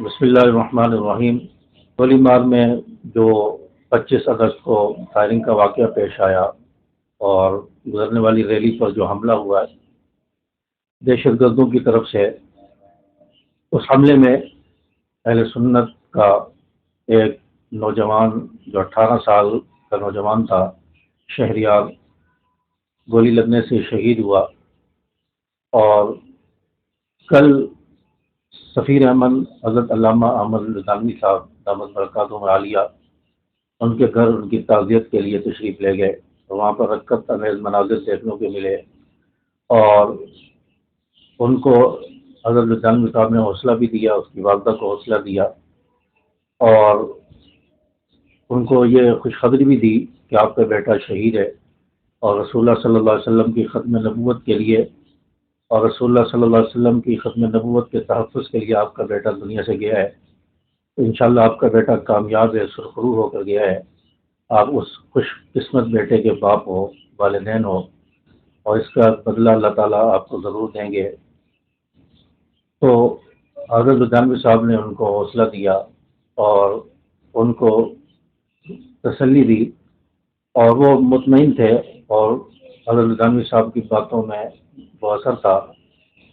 بسم اللہ الرحمن الرحیم۔ گولی مار میں جو 25 اگست کو فائرنگ کا واقعہ پیش آیا اور گزرنے والی ریلی پر جو حملہ ہوا ہے دہشت گردوں کی طرف سے، اس حملے میں اہل سنت کا ایک نوجوان جو 18 سال کا نوجوان تھا، شہریار، گولی لگنے سے شہید ہوا۔ اور کل سفیر احمد حضرت علامہ احمد لدھیانوی صاحب دامت برکاتہم عالیہ ان کے گھر ان کی تعزیت کے لیے تشریف لے گئے، تو وہاں پر رکت امیز مناظر دیکھنے کو ملے اور ان کو حضرت لدھیانوی صاحب نے حوصلہ بھی دیا، اس کی والدہ کو حوصلہ دیا اور ان کو یہ خوشخبری بھی دی کہ آپ کا بیٹا شہید ہے اور رسول اللہ صلی اللہ علیہ وسلم کی ختم نبوت کے لیے اور رسول اللہ صلی اللہ علیہ وسلم کی ختم نبوت کے تحفظ کے لیے آپ کا بیٹا دنیا سے گیا ہے۔ انشاءاللہ آپ کا بیٹا کامیاب ہے، سرخرو ہو کر گیا ہے، آپ اس خوش قسمت بیٹے کے باپ ہو، والدین ہو، اور اس کا بدلہ اللہ تعالیٰ آپ کو ضرور دیں گے۔ تو حضرت لدھیانوی صاحب نے ان کو حوصلہ دیا اور ان کو تسلی دی اور وہ مطمئن تھے، اور حضرت لدھیانوی صاحب کی باتوں میں وہ اثر تھا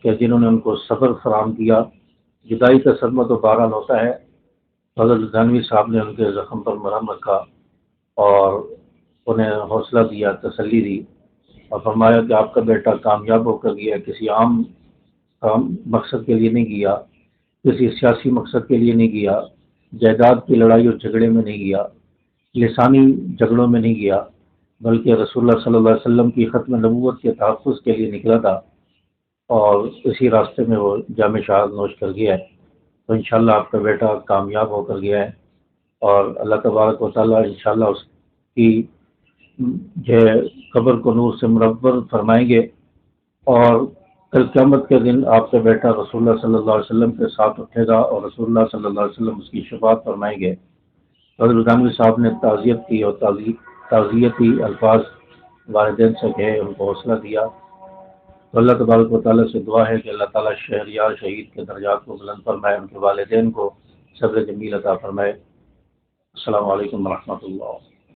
کہ جنہوں نے ان کو صبر فراہم کیا۔ جدائی کا صدمہ تو بہرحال ہوتا ہے، حضرت لدھیانوی صاحب نے ان کے زخم پر مرہم رکھا اور انہیں حوصلہ دیا، تسلی دی اور فرمایا کہ آپ کا بیٹا کامیاب ہو کر گیا، کسی عام مقصد کے لیے نہیں گیا، کسی سیاسی مقصد کے لیے نہیں گیا، جائیداد کی لڑائی اور جھگڑے میں نہیں گیا، لسانی جھگڑوں میں نہیں گیا، بلکہ رسول اللہ صلی اللہ علیہ وسلم کی ختم نبوت کے تحفظ کے لیے نکلا تھا اور اسی راستے میں وہ جام شہادت نوش کر گیا ہے۔ تو انشاءاللہ آپ کا بیٹا کامیاب ہو کر گیا ہے اور اللہ تبارک و تعالیٰ انشاءاللہ اس کی جو ہے قبر کو نور سے منور فرمائیں گے، اور کل قیامت کے دن آپ کا بیٹا رسول اللہ صلی اللہ علیہ وسلم کے ساتھ اٹھے گا اور رسول اللہ صلی اللہ علیہ وسلم اس کی شفاعت فرمائیں گے۔ حضرت لدھیانوی صاحب نے تعزیت کی اور تعزیتی الفاظ والدین سے کہے، ان کو حوصلہ دیا۔ تو اللہ تبارک و تعالیٰ سے دعا ہے کہ اللہ تعالیٰ شہریار شہید کے درجات کو بلند فرمائے، ان کے والدین کو صبر جمیل عطا فرمائے۔ السلام علیکم ورحمۃ اللہ۔